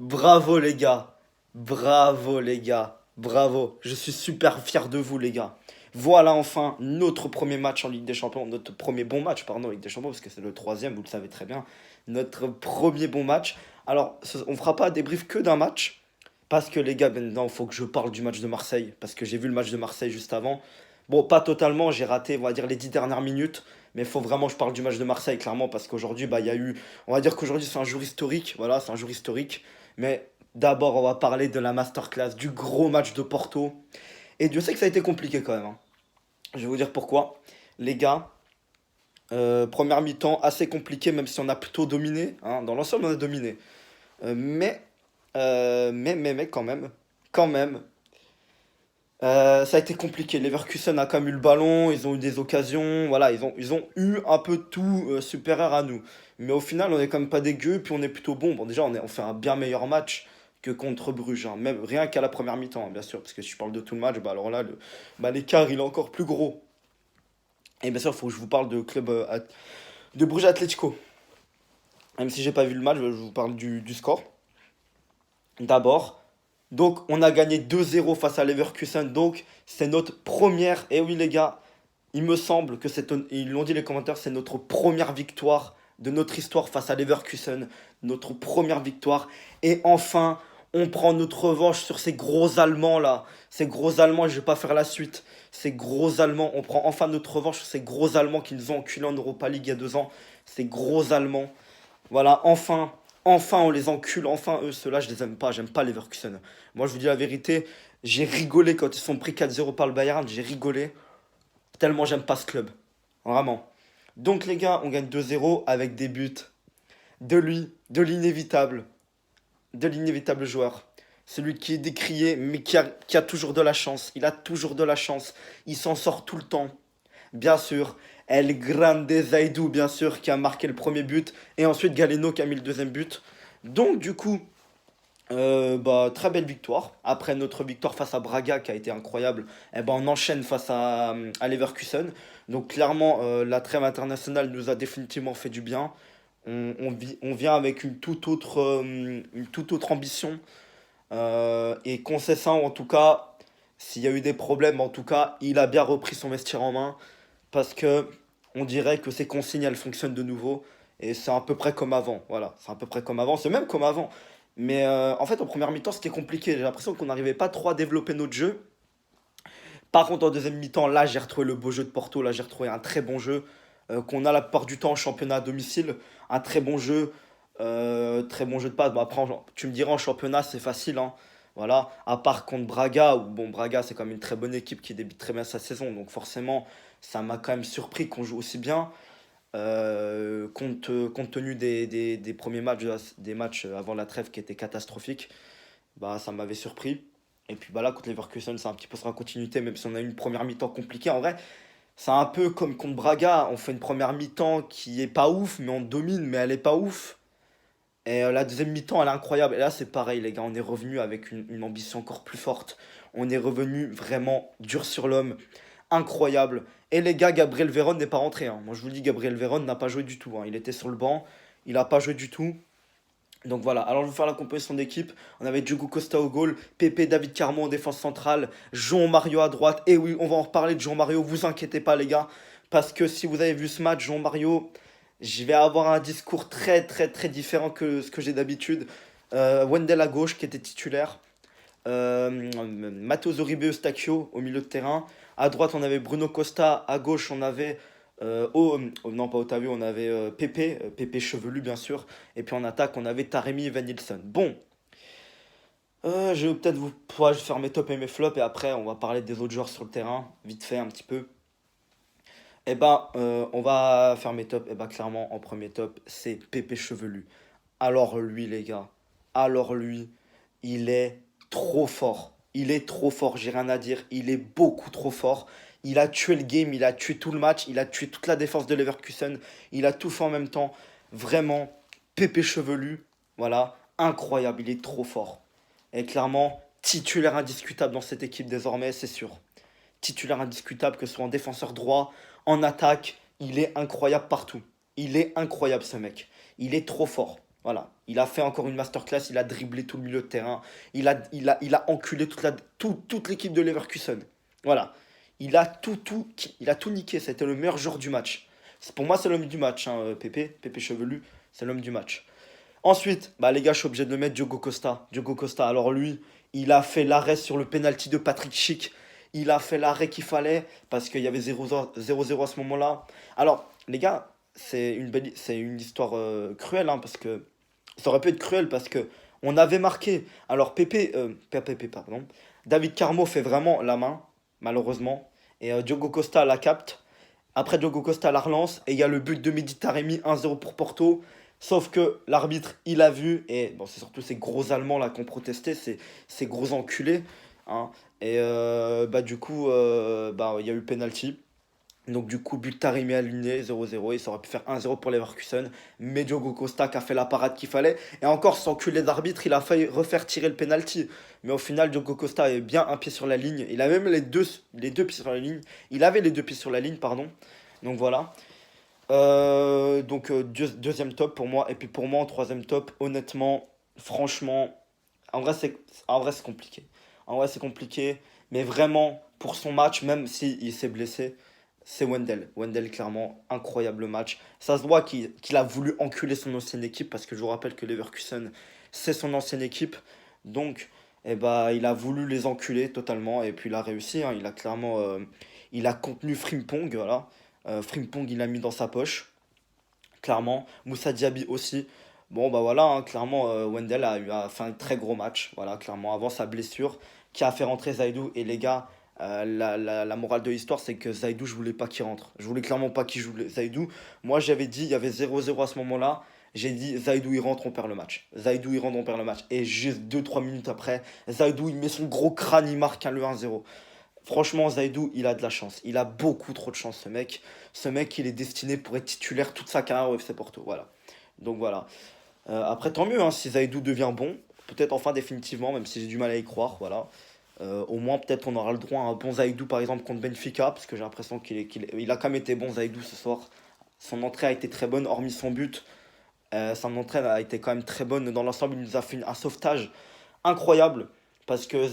Bravo les gars. Bravo les gars. Bravo. Je suis super fier de vous les gars. Voilà enfin notre premier match en Ligue des Champions. Notre premier bon match, pardon, en Ligue des Champions, parce que c'est le troisième, vous le savez très bien. Notre premier bon match. Alors, on fera pas un débrief que d'un match. Parce que les gars, maintenant, il faut que je parle du match de Marseille. Parce que j'ai vu le match de Marseille juste avant. Bon, pas totalement, j'ai raté, on va dire, les 10 dernières minutes. Mais il faut vraiment que je parle du match de Marseille, clairement, parce qu'aujourd'hui, bah, il y a eu. On va dire qu'aujourd'hui, c'est un jour historique. Voilà, c'est un jour historique. Mais d'abord, on va parler de la masterclass, du gros match de Porto. Et Dieu sait que ça a été compliqué quand même, hein. Je vais vous dire pourquoi. Les gars, première mi-temps assez compliqué, même si on a plutôt dominé, hein. Dans l'ensemble, on a dominé. Mais quand même, ça a été compliqué. Leverkusen a quand même eu le ballon, ils ont eu des occasions, voilà, ils ont eu un peu tout supérieur à nous. Mais au final, on est quand même pas dégueu, puis on est plutôt bon. Bon, déjà, on fait un bien meilleur match que contre Bruges, hein. Même rien qu'à la première mi-temps, hein, bien sûr, parce que si je parle de tout le match, bah alors là, bah, l'écart, il est encore plus gros. Et bien sûr, il faut que je vous parle de club de Bruges Atlético. Même si j'ai pas vu le match, je vous parle du score. D'abord, donc on a gagné 2-0 face à Leverkusen, donc c'est notre première, et oui les gars, il me semble que ils l'ont dit les commentaires, c'est notre première victoire de notre histoire face à Leverkusen, notre première victoire, et enfin on prend notre revanche sur ces gros Allemands là, ces gros Allemands, et je vais pas faire la suite, ces gros Allemands, on prend enfin notre revanche sur ces gros Allemands qui nous ont enculés en Europa League il y a 2 ans, ces gros Allemands, voilà, enfin on les encule, enfin eux, ceux-là je les aime pas, j'aime pas les Leverkusen. Moi je vous dis la vérité, j'ai rigolé quand ils sont pris 4-0 par le Bayern, j'ai rigolé, tellement j'aime pas ce club. Vraiment. Donc les gars, on gagne 2-0 avec des buts de lui, de l'inévitable joueur. Celui qui est décrié, mais qui a toujours de la chance. Il a toujours de la chance. Il s'en sort tout le temps. Bien sûr, El Grande Zaidou, bien sûr, qui a marqué le premier but. Et ensuite Galeno qui a mis le deuxième but. Donc du coup, bah, très belle victoire. Après notre victoire face à Braga qui a été incroyable, eh ben, on enchaîne face à Leverkusen. Donc clairement, la trêve internationale nous a définitivement fait du bien. On vient avec une toute autre ambition. Et Conceição, en tout cas, s'il y a eu des problèmes, en tout cas, il a bien repris son vestiaire en main. Parce que on dirait que ces consignes, elles fonctionnent de nouveau. Et c'est à peu près comme avant. Voilà, c'est à peu près comme avant. C'est même comme avant. Mais en fait, en première mi-temps, c'était compliqué. J'ai l'impression qu'on n'arrivait pas trop à développer notre jeu. Par contre, en deuxième mi-temps, là, j'ai retrouvé le beau jeu de Porto. Là, j'ai retrouvé un très bon jeu qu'on a la plupart du temps en championnat à domicile. Un très bon jeu de passe. Bon, après, tu me diras, en championnat, c'est facile, hein. Voilà, à part contre Braga, où bon, Braga, c'est quand même une très bonne équipe qui débute très bien sa saison. Donc, forcément, ça m'a quand même surpris qu'on joue aussi bien. Compte tenu des premiers matchs, des matchs avant la trêve qui étaient catastrophiques, bah, ça m'avait surpris. Et puis bah là, contre Leverkusen, c'est un petit peu sur la continuité, même si on a eu une première mi-temps compliquée. En vrai, c'est un peu comme contre Braga, on fait une première mi-temps qui est pas ouf, mais on domine, mais elle est pas ouf. Et la deuxième mi-temps, elle est incroyable. Et là, c'est pareil, les gars, on est revenu avec une ambition encore plus forte. On est revenu vraiment dur sur l'homme, incroyable. Et les gars, Gabriel Veron n'est pas rentré, hein. Moi, je vous le dis, Gabriel Veron n'a pas joué du tout, hein. Il était sur le banc, il n'a pas joué du tout. Donc voilà, alors je vais vous faire la composition d'équipe. On avait Diogo Costa au goal, Pepe, David Carmo en défense centrale, Jean Mario à droite. Et oui, on va en reparler de Jean Mario, vous inquiétez pas les gars. Parce que si vous avez vu ce match, Jean Mario, je vais avoir un discours très différent que ce que j'ai d'habitude. Wendell à gauche qui était titulaire. Matteo Zoribe Eustachio au milieu de terrain. À droite, on avait Bruno Costa. À gauche, on avait. Non, pas Otavio, on avait Pepe chevelu, bien sûr. Et puis en attaque, on avait Taremi et Van Nilsson. Bon, je vais peut-être vous. Ouais, je vais faire mes tops et mes flops. Et après, on va parler des autres joueurs sur le terrain. Vite fait, un petit peu. Eh ben, on va faire mes tops. Eh ben, clairement, en premier top, c'est Pepe chevelu. Alors lui, les gars. Alors lui. Il est trop fort. Il est trop fort, j'ai rien à dire. Il est beaucoup trop fort. Il a tué le game, il a tué tout le match, il a tué toute la défense de Leverkusen. Il a tout fait en même temps. Vraiment, pépé chevelu. Voilà, incroyable, il est trop fort. Et clairement, titulaire indiscutable dans cette équipe désormais, c'est sûr. Titulaire indiscutable, que ce soit en défenseur droit, en attaque, il est incroyable partout. Il est incroyable ce mec. Il est trop fort. Voilà. Il a fait encore une masterclass, il a dribblé tout le milieu de terrain, il a enculé toute l'équipe de Leverkusen. Voilà. Il a tout niqué, c'était le meilleur joueur du match. Pour moi, c'est l'homme du match, hein, Pépé Chevelu, c'est l'homme du match. Ensuite, bah les gars, je suis obligé de le mettre Diogo Costa. Diogo Costa, alors lui, il a fait l'arrêt sur le penalty de Patrick Schick. Il a fait l'arrêt qu'il fallait parce qu'il y avait 0-0 à ce moment-là. Alors, les gars, c'est une histoire cruelle, hein, parce que ça aurait pu être cruel parce que on avait marqué. Alors, Pépé, pardon. David Carmo fait vraiment la main, malheureusement. Et Diogo Costa la capte. Après, Diogo Costa la relance et il y a le but de Mehdi Taremi 1-0 pour Porto. Sauf que l'arbitre, il a vu, et bon, c'est surtout ces gros Allemands là qui ont protesté, ces gros enculés, hein. Et bah, du coup, bah, il y a eu penalty. Donc, du coup, but Taremi aligné 0-0. Et ça aurait pu faire 1-0 pour Leverkusen. Mais Diogo Costa qui a fait la parade qu'il fallait. Et encore, cet enculé d'arbitre, il a failli refaire tirer le penalty. Mais au final, Diogo Costa avait bien un pied sur la ligne. Il a même les deux pieds sur la ligne. Il avait les deux pieds sur la ligne, pardon. Donc voilà. Donc deuxième top pour moi. Et puis pour moi en troisième top, honnêtement, franchement, en vrai c'est compliqué. En vrai c'est compliqué. Mais vraiment, pour son match, même s'il s'est blessé, c'est Wendell. Wendell, clairement, incroyable match. Ça se voit qu'il a voulu enculer son ancienne équipe, parce que je vous rappelle que Leverkusen, c'est son ancienne équipe. Donc, eh ben, il a voulu les enculer totalement. Et puis il a réussi, hein. Il a clairement il a contenu Frimpong, voilà. Frimpong, il l'a mis dans sa poche, clairement. Moussa Diaby aussi. Bon, bah voilà, hein, clairement, Wendell a fait un très gros match, voilà, clairement, avant sa blessure, qui a fait rentrer Zaidou. Et les gars, la morale de l'histoire, c'est que Zaidou, je voulais pas qu'il rentre. Je voulais clairement pas qu'il joue Zaidou. Moi, j'avais dit, il y avait 0-0 à ce moment-là. J'ai dit, Zaidou, il rentre, on perd le match. Zaidou, il rentre, on perd le match. Et juste 2-3 minutes après, Zaidou, il met son gros crâne, il marque le 1-0. Franchement, Zaidou, il a de la chance. Il a beaucoup trop de chance, ce mec. Ce mec, il est destiné pour être titulaire toute sa carrière au FC Porto. Voilà. Donc voilà. Après, tant mieux, hein, si Zaidou devient bon. Peut-être enfin définitivement, même si j'ai du mal à y croire. Voilà. Au moins, peut-être on aura le droit à un bon Zaidou, par exemple, contre Benfica. Parce que j'ai l'impression qu'il a quand même été bon, Zaidou, ce soir. Son entrée a été très bonne, hormis son but. Son entrée a été quand même très bonne. Dans l'ensemble, il nous a fait un sauvetage incroyable. Parce que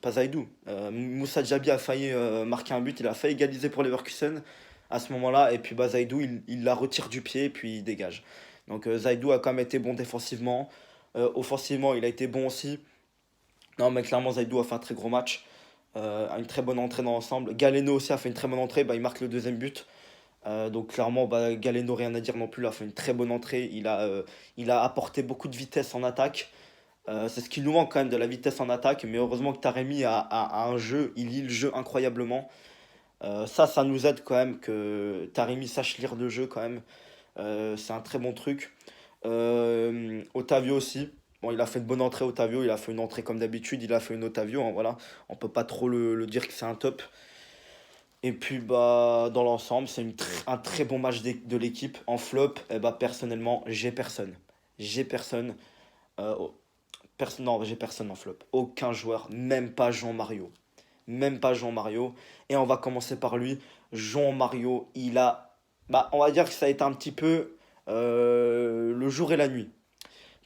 pas Zaidou, Moussa Diaby a failli marquer un but, il a failli égaliser pour Leverkusen à ce moment-là. Et puis bah, Zaidou, il la retire du pied et puis il dégage. Donc Zaidou a quand même été bon défensivement. Offensivement, il a été bon aussi. Non, mais clairement, Zaidou a fait un très gros match. A une très bonne entrée dans l'ensemble. Galeno aussi a fait une très bonne entrée, bah, il marque le deuxième but. Donc clairement, bah, Galeno, rien à dire non plus, il a fait une très bonne entrée. Il a apporté beaucoup de vitesse en attaque. C'est ce qui nous manque quand même, de la vitesse en attaque, mais heureusement que Taremi a un jeu, il lit le jeu incroyablement. Ça nous aide quand même que Taremi sache lire le jeu quand même. C'est un très bon truc. Otavio aussi. Bon, il a fait une bonne entrée, Otavio. Il a fait une entrée comme d'habitude. Il a fait une Otavio, hein, voilà. On peut pas trop le dire que c'est un top. Et puis, bah, dans l'ensemble, c'est un très bon match de l'équipe. En flop, eh bah, personnellement, j'ai personne. J'ai personne. Euh, non, j'ai personne en flop. Aucun joueur, même pas Jean-Mario. Même pas Jean-Mario. Et on va commencer par lui. Jean-Mario, il a. Bah, on va dire que ça a été un petit peu le jour et la nuit.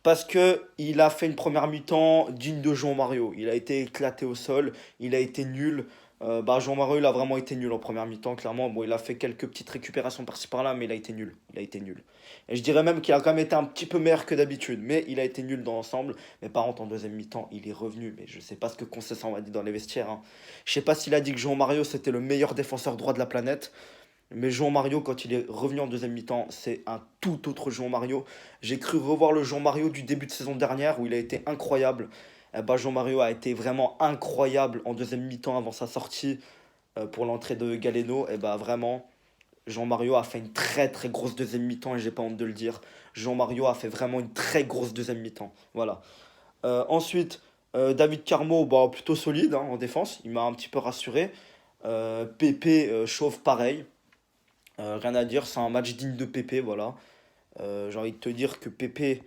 Parce que il a fait une première mi-temps digne de Jean-Mario. Il a été éclaté au sol, il a été nul. Bah, Jean-Mario, il a vraiment été nul en première mi-temps, clairement. Bon, il a fait quelques petites récupérations par-ci par-là, mais il a été nul. Il a été nul. Et je dirais même qu'il a quand même été un petit peu meilleur que d'habitude, mais il a été nul dans l'ensemble. Mais par contre, en deuxième mi-temps, il est revenu. Mais je sais pas ce que Conceição a dit dans les vestiaires, hein. Je sais pas s'il a dit que Jean-Mario, c'était le meilleur défenseur droit de la planète. Mais Jean-Mario, quand il est revenu en deuxième mi-temps, c'est un tout autre Jean-Mario. J'ai cru revoir le Jean-Mario du début de saison dernière où il a été incroyable. Eh ben, Jean-Mario a été vraiment incroyable en deuxième mi-temps avant sa sortie pour l'entrée de Galeno. Et bah vraiment, Jean-Mario a fait une très très grosse deuxième mi-temps et j'ai pas honte de le dire. Jean-Mario a fait vraiment une très grosse deuxième mi-temps. Voilà. Ensuite, David Carmo, bah, plutôt solide, hein, en défense. Il m'a un petit peu rassuré. Pépé, chauve pareil. Rien à dire, c'est un match digne de Pépé, voilà. J'ai envie de te dire que Pépé,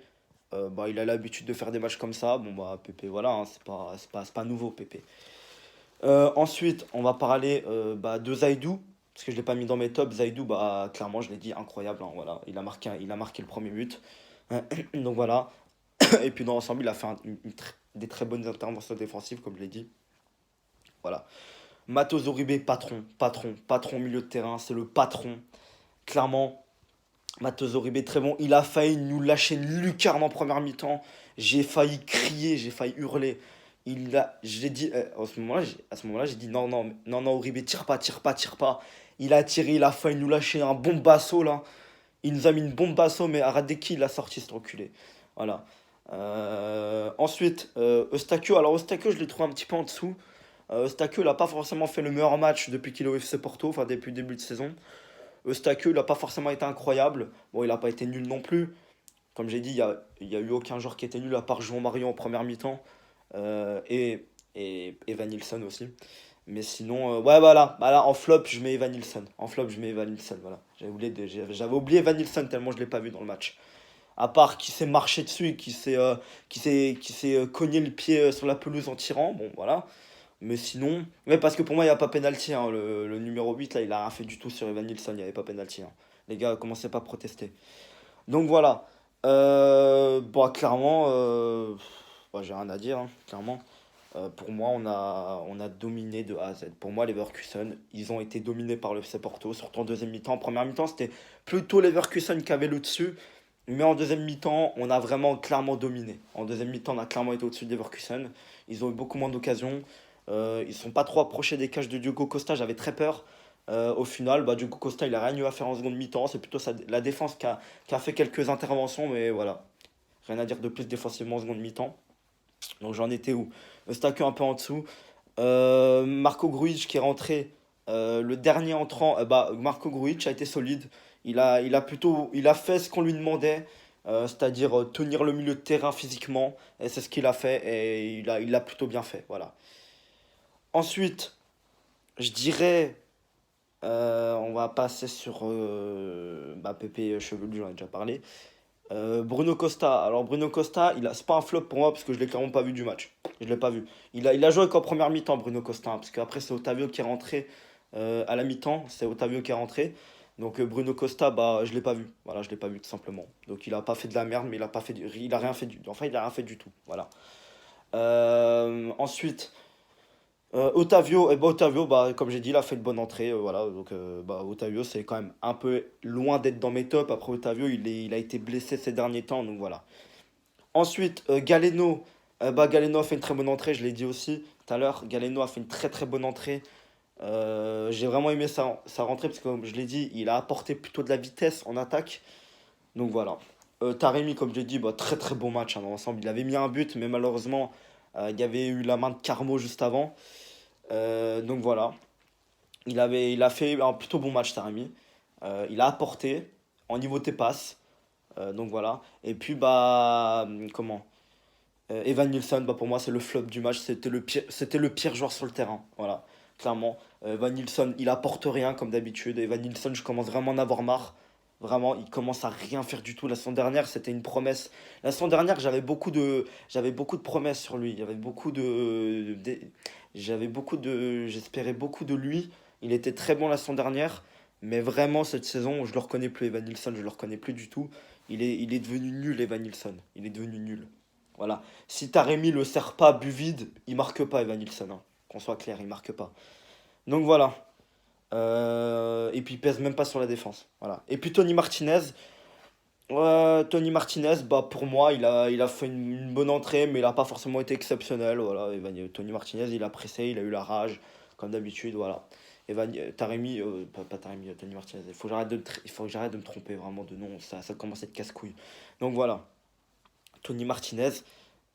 bah, il a l'habitude de faire des matchs comme ça. Bon, bah, Pépé, voilà, hein, c'est pas nouveau, Pépé. Ensuite, on va parler bah, de Zaidou, parce que je ne l'ai pas mis dans mes tops. Zaidou, bah, clairement, je l'ai dit, incroyable, hein, voilà. Il a marqué le premier but. Donc voilà. Et puis dans l'ensemble, il a fait des très bonnes interventions défensives, comme je l'ai dit. Voilà. Matos Uribe, patron, milieu de terrain, c'est le patron. Clairement, Matos Uribe, très bon. Il a failli nous lâcher une lucarne en première mi-temps. J'ai failli crier, j'ai failli hurler. J'ai dit, à ce moment-là, j'ai dit non, non, non, non, Uribe, tire pas, tire pas, tire pas. Il a tiré, il a failli nous lâcher un bombasso là. Il nous a mis une bombasso, mais Aradeki, il a sorti cet enculé. Voilà. Ensuite, Eustakio. Alors, Eustakio, je l'ai trouvé un petit peu en dessous. Eustakio, il n'a pas forcément fait le meilleur match depuis qu'il est au FC Porto, enfin depuis le début de saison. Eustakio, il n'a pas forcément été incroyable. Bon, il n'a pas été nul non plus. Comme j'ai dit, il y a eu aucun joueur qui était nul à part João Mario en première mi-temps. Et Evan Nilsson aussi. Mais sinon, ouais, voilà. Bah là, en flop, je mets Evan Nilsson. En flop, je mets Evan Nilsson. Voilà. J'avais oublié Evan Nilsson tellement je ne l'ai pas vu dans le match. À part qu'il s'est marché dessus et qu'il s'est cogné le pied sur la pelouse en tirant. Bon, voilà. Mais sinon, ouais, parce que pour moi, il n'y a pas pénalty. Hein. Le numéro 8 là, il a rien fait du tout sur Evan Nilsson. Il n'y avait pas pénalty. Hein. Les gars, commencez pas à protester. Donc voilà. Bon, clairement, bon, j'ai rien à dire, hein, clairement. Pour moi, on a dominé de A à Z. Pour moi, les Leverkusen, ils ont été dominés par le FC Porto, surtout en deuxième mi-temps. En première mi-temps, c'était plutôt les Leverkusen qui avaient le dessus. Mais en deuxième mi-temps, on a vraiment clairement dominé. En deuxième mi-temps, on a clairement été au-dessus des Leverkusen. Ils ont eu beaucoup moins d'occasions. Ils ne sont pas trop approchés des cages de Diogo Costa. J'avais très peur. Au final, bah, Diogo Costa, il a rien eu à faire en seconde mi-temps. C'est plutôt la défense qui a fait quelques interventions. Mais voilà, rien à dire de plus défensivement en seconde mi-temps. Donc j'en étais où? Eustakio un peu en dessous. Marco Grujic qui est rentré, le dernier entrant. Bah, Marco Grujic a été solide. Il a fait ce qu'on lui demandait, c'est-à-dire tenir le milieu de terrain physiquement. Et c'est ce qu'il a fait et il l'a plutôt bien fait. Voilà. Ensuite, je dirais, on va passer sur bah, Pépé Chevelu, j'en ai déjà parlé. Bruno Costa. Alors Bruno Costa, c'est pas un flop pour moi parce que je l'ai clairement pas vu du match. Je l'ai pas vu. Il a joué qu'en première mi-temps, Bruno Costa, hein, parce qu'après c'est Otavio qui est rentré à la mi-temps. C'est Otavio qui est rentré. Donc Bruno Costa, bah je l'ai pas vu. Voilà, je l'ai pas vu tout simplement. Donc il a pas fait de la merde, mais il a rien fait enfin il a rien fait du tout. Voilà. Ensuite. Otavio, bah, comme j'ai dit, il a fait une bonne entrée. Voilà, donc bah, Otavio, c'est quand même un peu loin d'être dans mes tops. Après, Otavio, il a été blessé ces derniers temps, donc voilà. Ensuite, Galeno. Bah, Galeno a fait une très bonne entrée, je l'ai dit aussi tout à l'heure. Galeno a fait une très très bonne entrée. J'ai vraiment aimé sa rentrée parce que, comme je l'ai dit, il a apporté plutôt de la vitesse en attaque. Donc voilà. Taremi, comme je l'ai dit, bah, très très bon match hein, dans l'ensemble. Il avait mis un but, mais malheureusement, il y avait eu la main de Carmo juste avant. Donc voilà, il a fait un plutôt bon match, Taremi. Il a apporté en niveau tes passes. Donc voilà. Et puis, bah, comment Evan Nilsson, bah, pour moi, c'est le flop du match. C'était le pire joueur sur le terrain. Voilà, clairement. Evan Nilsson, il apporte rien comme d'habitude. Evan Nilsson, je commence vraiment à en avoir marre. Vraiment, il commence à rien faire du tout. La saison dernière, c'était une promesse. La saison dernière, j'avais beaucoup de promesses sur lui. J'espérais beaucoup de lui. Il était très bon la saison dernière. Mais vraiment, cette saison, je le reconnais plus, Evan Nilsson. Je le reconnais plus du tout. Il est devenu nul, Evan Nilsson. Il est devenu nul. Voilà. Si Taremi le sert pas but vide, il marque pas, Evan Nilsson. Hein. Qu'on soit clair, il marque pas. Donc voilà. Et puis il pèse même pas sur la défense. Voilà. Et puis Tony Martinez. Tony Martinez, bah pour moi, il a fait une bonne entrée, mais il n'a pas forcément été exceptionnel. Voilà. Tony Martinez, il a pressé, il a eu la rage, comme d'habitude. Voilà. Taremi, pas Taremi, Tony Martinez. Il faut que j'arrête de me tromper vraiment de nom. Ça commence à être casse-couille. Donc voilà. Tony Martinez,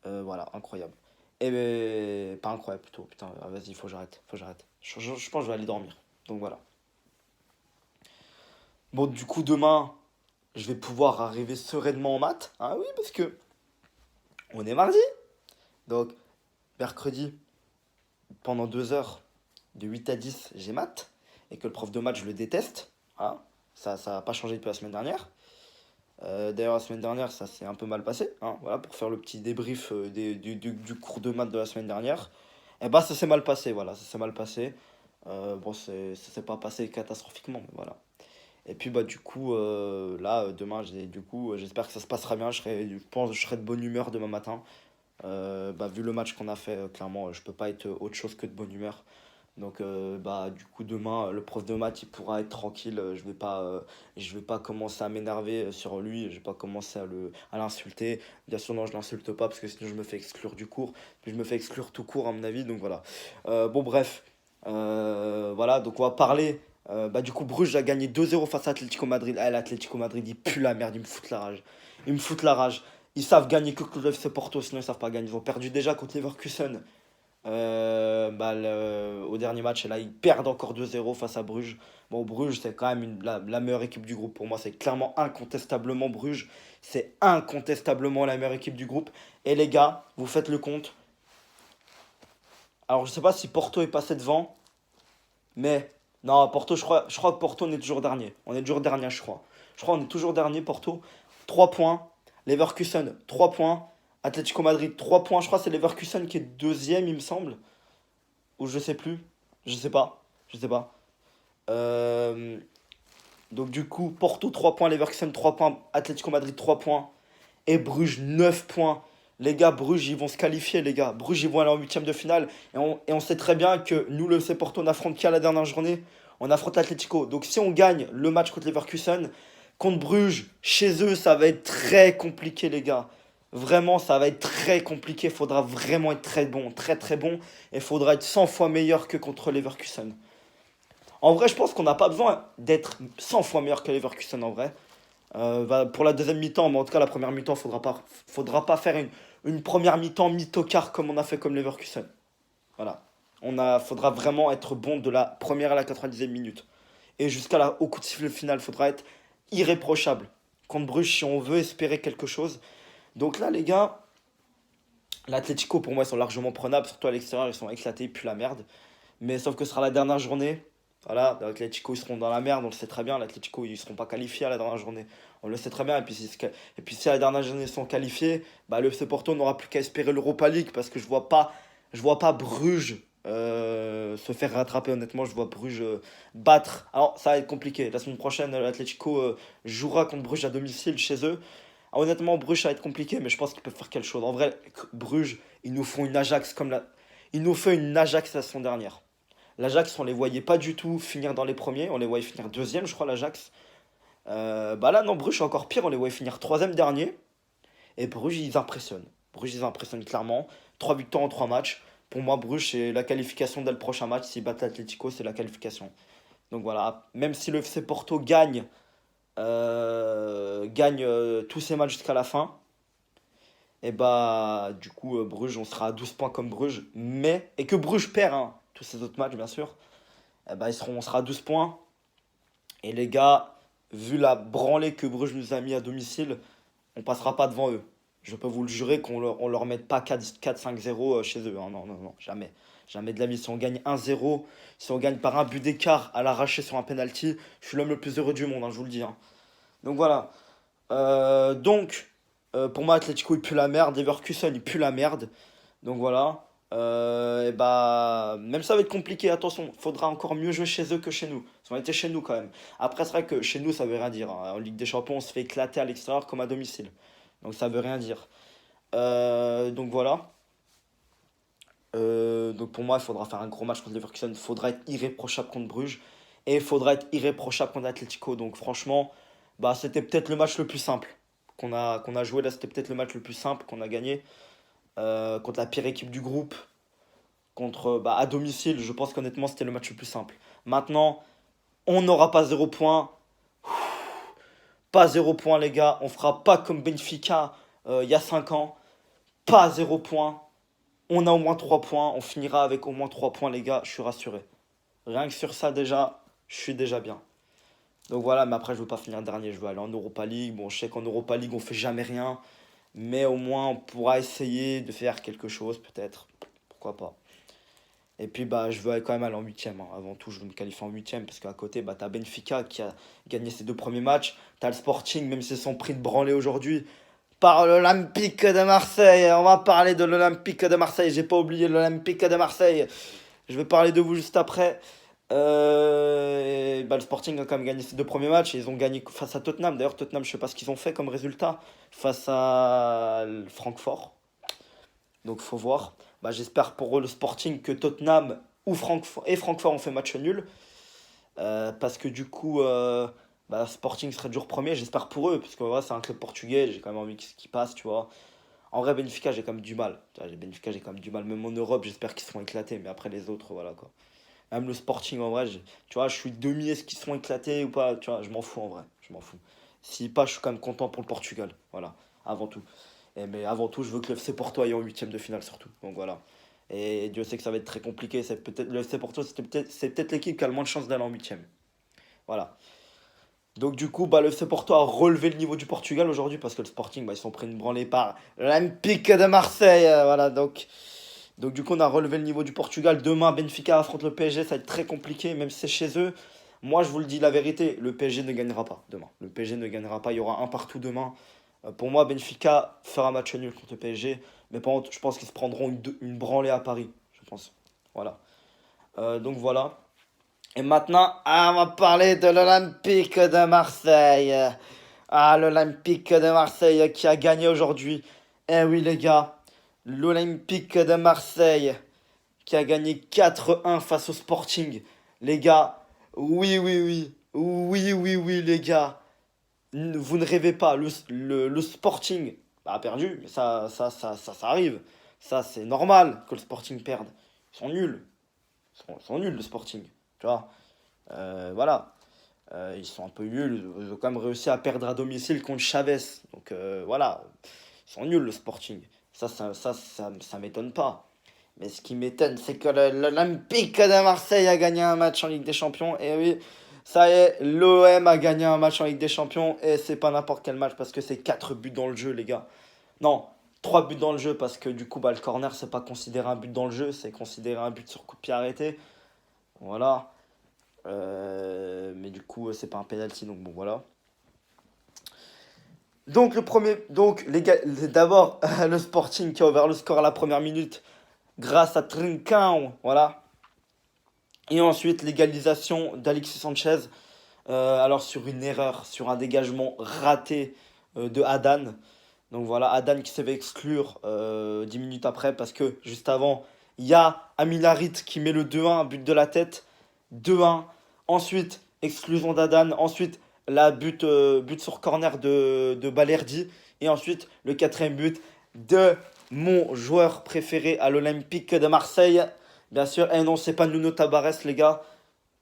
voilà, incroyable. Et pas incroyable plutôt. Putain, vas-y, il faut que j'arrête. Faut que j'arrête. Je pense que je vais aller dormir. Donc voilà. Bon, du coup, demain, je vais pouvoir arriver sereinement en maths. Ah oui, parce que on est mardi. Donc, mercredi, pendant 2 heures, de 8 à 10, j'ai maths. Et que le prof de maths, je le déteste. Voilà. Ça n'a pas changé depuis la semaine dernière. D'ailleurs, la semaine dernière, ça s'est un peu mal passé. Hein, voilà, pour faire le petit débrief du cours de maths de la semaine dernière. Et bah, ça s'est mal passé. Voilà, ça s'est mal passé. Bon, ça s'est pas passé catastrophiquement, mais voilà. Et puis bah du coup là demain du coup j'espère que ça se passera bien. Je pense que je serai de bonne humeur demain matin. Bah vu le match qu'on a fait, clairement je peux pas être autre chose que de bonne humeur. Donc bah du coup demain le prof de maths il pourra être tranquille. Je vais pas commencer à m'énerver sur lui. Je vais pas commencer à l'insulter. Bien sûr non je l'insulte pas parce que sinon je me fais exclure du cours. Puis je me fais exclure tout court à mon avis. Donc voilà. Bon bref. Voilà donc on va parler. Bah du coup Bruges a gagné 2-0 face à Atlético Madrid. Ah, l'Atlético Madrid il pue la merde. Ils me foutent la rage. Ils me foutent la rage. Ils savent gagner que contre le FC Porto, sinon ils savent pas gagner. Ils ont perdu déjà contre Leverkusen au dernier match. Et là, ils perdent encore 2-0 face à Bruges. Bon, Bruges, c'est quand même la meilleure équipe du groupe. Pour moi, c'est clairement incontestablement Bruges. C'est incontestablement la meilleure équipe du groupe. Et les gars, vous faites le compte. Alors, je sais pas si Porto est passé devant, mais non, Porto, je crois que Porto, on est toujours dernier. On est toujours dernier, je crois. Je crois qu'on est toujours dernier, Porto. 3 points. Leverkusen, 3 points. Atlético Madrid, 3 points. Je crois que c'est Leverkusen qui est deuxième, il me semble. Ou je sais plus. Je sais pas. Je sais pas. Euh, donc du coup, Porto 3 points, Leverkusen 3 points, Atlético Madrid 3 points et Bruges 9 points. Les gars, Bruges, ils vont se qualifier, les gars. Bruges, ils vont aller en huitième de finale. Et on sait très bien que nous, le FC Porto, on affronte qui à la dernière journée? On affronte l'Atlético. Donc si on gagne le match contre Leverkusen, contre Bruges, chez eux, ça va être très compliqué, les gars. Vraiment, ça va être très compliqué. Il faudra vraiment être très bon, très très bon. Et il faudra être 100 fois meilleur que contre Leverkusen. En vrai, je pense qu'on n'a pas besoin d'être 100 fois meilleur que Leverkusen en vrai. Pour la deuxième mi-temps, mais en tout cas la première mi-temps, faudra pas faire une première mi-temps mi-tocard comme on a fait comme Leverkusen. Voilà. Faudra vraiment être bon de la première à la 90e minute. Et au coup de sifflet final, faudra être irréprochable. Contre Bruges, si on veut espérer quelque chose. Donc là, les gars, l'Atlético, pour moi, ils sont largement prenables. Surtout à l'extérieur, ils sont éclatés, ils puent la merde. Mais sauf que ce sera la dernière journée. Voilà, l'Atlético, ils seront dans la merde, on le sait très bien. L'Atlético, ils seront pas qualifiés à la dernière journée. On le sait très bien. Et puis si à la dernière journée ils sont qualifiés, bah, le FC Porto n'aura plus qu'à espérer l'Europa League parce que je vois pas Bruges se faire rattraper. Honnêtement, je vois Bruges battre. Alors, ça va être compliqué. La semaine prochaine, l'Atlético jouera contre Bruges à domicile chez eux. Ah, honnêtement, Bruges, ça va être compliqué, mais je pense qu'ils peuvent faire quelque chose. En vrai, Bruges, ils nous font une Ajax comme la. Ils nous font une Ajax la saison dernière. L'Ajax, on les voyait pas du tout finir dans les premiers. On les voyait finir deuxième, je crois, l'Ajax. Bah là, non, Bruges, c'est encore pire. On les voyait finir troisième dernier. Et Bruges, ils impressionnent. Bruges, ils impressionnent clairement. 3 victoires en 3 matchs. Pour moi, Bruges, c'est la qualification dès le prochain match. S'ils battent l'Atlético, c'est la qualification. Donc voilà, même si le FC Porto gagne tous ses matchs jusqu'à la fin, et bah du coup, Bruges, on sera à 12 points comme Bruges. Et que Bruges perd hein, tous ses autres matchs, bien sûr. Bah, on sera à 12 points. Et les gars, vu la branlée que Bruges nous a mis à domicile, on passera pas devant eux. Je peux vous le jurer on leur mette pas 4-5-0 chez eux. Hein. Non, non, non, jamais. Jamais de la vie. Si on gagne 1-0, si on gagne par un but d'écart à l'arraché sur un penalty, je suis l'homme le plus heureux du monde, hein, je vous le dis. Hein. Donc voilà. Pour moi, Atletico, il pue la merde. Leverkusen, il pue la merde. Donc voilà. Et bah, même ça va être compliqué, attention, faudra encore mieux jouer chez eux que chez nous. Ils ont été chez nous quand même. Après, c'est vrai que chez nous, ça veut rien dire. Hein. En Ligue des Champions, on se fait éclater à l'extérieur comme à domicile. Donc ça veut rien dire. Donc voilà. Donc pour moi, il faudra faire un gros match contre Leverkusen. Il faudra être irréprochable contre Bruges. Et il faudra être irréprochable contre Atletico. Donc franchement, bah, c'était peut-être le match le plus simple qu'on a joué. Là, c'était peut-être le match le plus simple qu'on a gagné. Contre la pire équipe du groupe. À domicile, je pense qu'honnêtement, c'était le match le plus simple. Maintenant, on n'aura pas 0 point. Pas 0 point, les gars. On fera pas comme Benfica il y a 5 ans. Pas 0 point. On a au moins 3 points. On finira avec au moins 3 points, les gars. Je suis rassuré. Rien que sur ça, déjà, je suis déjà bien. Donc voilà, mais après, je veux pas finir dernier. Je veux aller en Europa League. Bon, je sais qu'en Europa League, on fait jamais rien. Mais au moins, on pourra essayer de faire quelque chose, peut-être. Pourquoi pas. Et puis bah je veux quand même aller en huitième. Hein. Avant tout, je veux me qualifier en huitième parce qu'à côté, bah, t'as Benfica qui a gagné ses 2 premiers matchs. T'as le Sporting, même s'ils sont pris de branler aujourd'hui, par l'Olympique de Marseille. On va parler de l'Olympique de Marseille. J'ai pas oublié l'Olympique de Marseille. Je vais parler de vous juste après. Le Sporting a quand même gagné ses deux premiers matchs et ils ont gagné face à Tottenham. D'ailleurs, Tottenham, je sais pas ce qu'ils ont fait comme résultat face à Francfort. Donc, faut voir. J'espère pour eux, le Sporting, que Tottenham ou Francfort ont fait match nul. Parce que du coup, Sporting serait toujours premier. J'espère pour eux, parce que ouais, c'est un club portugais. J'ai quand même envie qu'ils passent, tu vois. En vrai, Benfica, j'ai quand même du mal. Tu vois, Benfica, j'ai quand même du mal. Même en Europe, j'espère qu'ils seront éclatés. Mais après, les autres, voilà quoi. Même le Sporting, en vrai, tu vois, je suis demi, est-ce qu'ils sont éclatés ou pas? Tu vois, je m'en fous en vrai. Je m'en fous. Si pas, je suis quand même content pour le Portugal. Voilà, avant tout. Mais avant tout, je veux que le FC Porto aille en huitième de finale surtout. Donc voilà. Et Dieu sait que ça va être très compliqué. Le FC Porto, c'est peut-être l'équipe qui a le moins de chances d'aller en huitième. Voilà. Donc du coup, le FC Porto a relevé le niveau du Portugal aujourd'hui parce que le Sporting, ils sont pris une branlée par l'Olympique de Marseille. Voilà, donc du coup, on a relevé le niveau du Portugal. Demain, Benfica affronte le PSG, ça va être très compliqué, même si c'est chez eux. Moi, je vous le dis la vérité, le PSG ne gagnera pas demain. Le PSG ne gagnera pas, il y aura un partout demain. Pour moi, Benfica fera match nul contre le PSG. Mais par contre, je pense qu'ils se prendront une branlée à Paris, je pense. Voilà. Donc voilà. Et maintenant, on va parler de l'Olympique de Marseille. L'Olympique de Marseille qui a gagné aujourd'hui. Eh oui, les gars, l'Olympique de Marseille qui a gagné 4-1 face au Sporting. Les gars, oui, oui, oui. Oui, oui, oui, les gars. Vous ne rêvez pas. Le Sporting a perdu, mais ça arrive. Ça, c'est normal que le Sporting perde. Ils sont nuls. Ils sont nuls, le Sporting. Tu vois. Voilà. Ils sont un peu nuls. Ils ont quand même réussi à perdre à domicile contre Chavez. Donc voilà. Ils sont nuls, le Sporting. Ça m'étonne pas. Mais ce qui m'étonne, c'est que l'Olympique de Marseille a gagné un match en Ligue des Champions. Et oui, ça y est, l'OM a gagné un match en Ligue des Champions. Et c'est pas n'importe quel match parce que c'est 4 buts dans le jeu, les gars. Non, 3 buts dans le jeu parce que du coup, le corner, c'est pas considéré un but dans le jeu. C'est considéré un but sur coup de pied arrêté. Voilà. Mais du coup, c'est pas un penalty. Donc bon, voilà. Donc le premier, donc les gars, d'abord le Sporting qui a ouvert le score à la première minute grâce à Trincão, voilà. Et ensuite, l'égalisation d'Alexis Sanchez. Alors, sur une erreur, sur un dégagement raté de Adan. Donc voilà, Adan qui s'est fait exclure 10 minutes après parce que juste avant, il y a Amil Harit qui met le 2-1, but de la tête. 2-1. Ensuite, exclusion d'Adan. Ensuite, but sur corner de Balerdi. Et ensuite, le quatrième but de mon joueur préféré à l'Olympique de Marseille. Bien sûr, et non, c'est pas Nuno Tavares, les gars.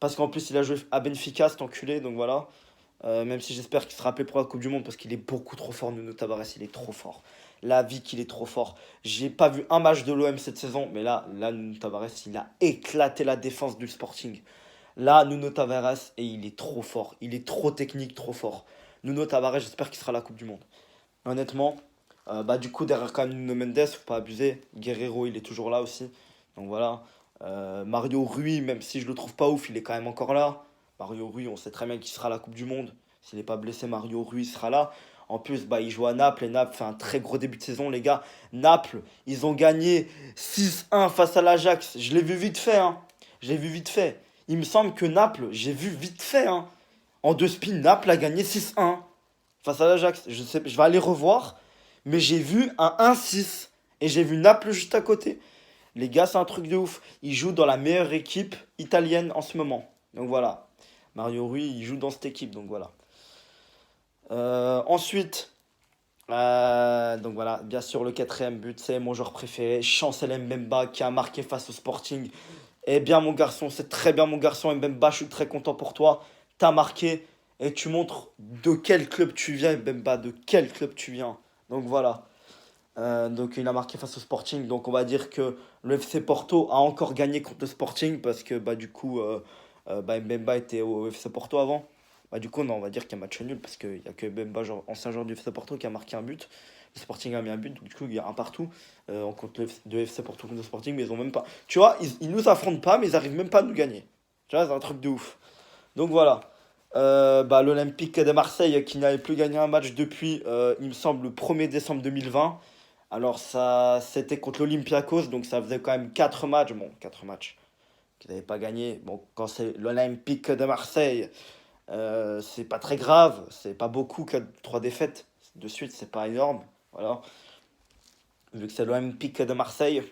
Parce qu'en plus, il a joué à Benfica, cet enculé, donc voilà. Même si j'espère qu'il sera appelé pour la Coupe du Monde, parce qu'il est beaucoup trop fort, Nuno Tavares, il est trop fort. La vie qu'il est trop fort. J'ai pas vu un match de l'OM cette saison, mais là, Nuno Tavares, il a éclaté la défense du Sporting. Là, Nuno Tavares, et il est trop fort. Il est trop technique, trop fort. Nuno Tavares, j'espère qu'il sera à la Coupe du Monde. Honnêtement, du coup, derrière quand même Nuno Mendes, faut pas abuser. Guerrero, il est toujours là aussi. Donc voilà. Mario Rui, même si je le trouve pas ouf, il est quand même encore là. Mario Rui, on sait très bien qu'il sera à la Coupe du Monde. S'il n'est pas blessé, Mario Rui sera là. En plus, il joue à Naples et Naples fait un très gros début de saison, les gars. Naples, ils ont gagné 6-1 face à l'Ajax. Je l'ai vu vite fait, hein. Je l'ai vu vite fait. Il me semble que Naples, j'ai vu vite fait, hein. En deux spins, Naples a gagné 6-1 face à l'Ajax. Je sais, je vais aller revoir, mais j'ai vu un 1-6 et j'ai vu Naples juste à côté. Les gars, c'est un truc de ouf. Ils jouent dans la meilleure équipe italienne en ce moment. Donc voilà. Mario Rui, il joue dans cette équipe. Donc voilà. Ensuite, donc voilà, bien sûr, le quatrième but, c'est mon joueur préféré, Chancel Mbemba, qui a marqué face au Sporting. Eh bien, mon garçon, c'est très bien, mon garçon Mbemba. Je suis très content pour toi. T'as marqué et tu montres de quel club tu viens, Mbemba. De quel club tu viens. Donc voilà. Donc il a marqué face au Sporting. Donc on va dire que le FC Porto a encore gagné contre le Sporting parce que du coup Mbemba était au FC Porto avant. Du coup non, on va dire qu'il y a match nul parce qu'il n'y a que Mbemba, ancien joueur du FC Porto, qui a marqué un but. Le Sporting a mis un but, donc du coup il y a un partout contre le FC Porto contre le Sporting, mais ils ont même pas. Tu vois, ils nous affrontent pas, mais ils arrivent même pas à nous gagner. Tu vois, c'est un truc de ouf. Donc voilà. L'Olympique de Marseille qui n'avait plus gagné un match depuis, il me semble, le 1er décembre 2020. Alors ça, c'était contre l'Olympiakos, donc ça faisait quand même 4 matchs. Bon, 4 matchs. qu'ils n'avaient pas gagné. Bon, quand c'est l'Olympique de Marseille, c'est pas très grave, c'est pas beaucoup que 3 défaites de suite, c'est pas énorme. Voilà, vu que c'est l'Olympique de Marseille.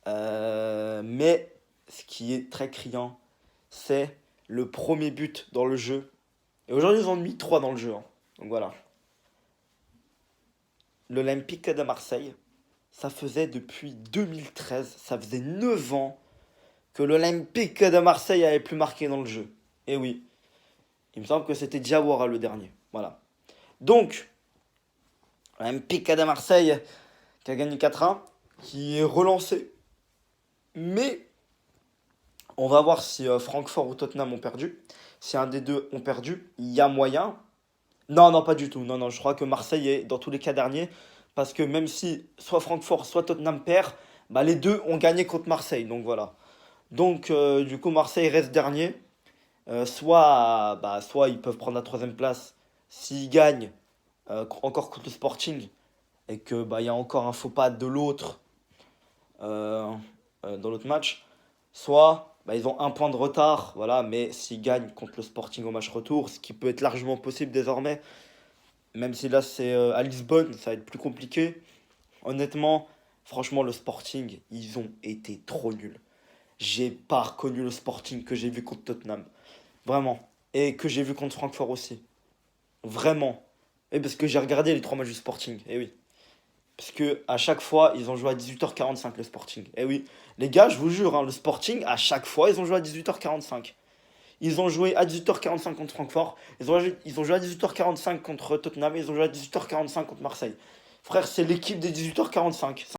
Mais ce qui est très criant, c'est le premier but dans le jeu. Et aujourd'hui, ils ont mis 3 dans le jeu, hein. Donc voilà. L'Olympique de Marseille, ça faisait depuis 2013, ça faisait 9 ans que l'Olympique de Marseille avait plus marqué dans le jeu. Et oui, il me semble que c'était Diawara le dernier. Voilà. Donc, l'Olympique de Marseille qui a gagné 4-1, qui est relancé. Mais on va voir si Francfort ou Tottenham ont perdu. Si un des deux ont perdu, il y a moyen. Non, non, pas du tout. Non, non, je crois que Marseille est dans tous les cas dernier. Parce que même si soit Francfort, soit Tottenham perd, bah, les deux ont gagné contre Marseille. Donc voilà. Donc du coup, Marseille reste dernier. Soit ils peuvent prendre la troisième place s'ils gagnent encore contre le Sporting et que bah, il y a encore un faux pas de l'autre euh, dans l'autre match. Soit bah, ils ont un point de retard, voilà, mais s'ils gagnent contre le Sporting au match retour, ce qui peut être largement possible désormais, même si là c'est à Lisbonne, ça va être plus compliqué. Honnêtement, franchement, le Sporting, ils ont été trop nuls. J'ai pas reconnu le Sporting que j'ai vu contre Tottenham. Vraiment. Et que j'ai vu contre Francfort aussi. Vraiment. Et parce que j'ai regardé les 3 matchs du Sporting. Et oui. Parce que à chaque fois, ils ont joué à 18h45 le Sporting. Et oui. Les gars, je vous jure, hein, le Sporting, à chaque fois, ils ont joué à 18h45. Ils ont joué à 18h45 contre Francfort. Ils ont joué à 18h45 contre Tottenham. Ils ont joué à 18h45 contre Marseille. Frère, c'est l'équipe des 18h45.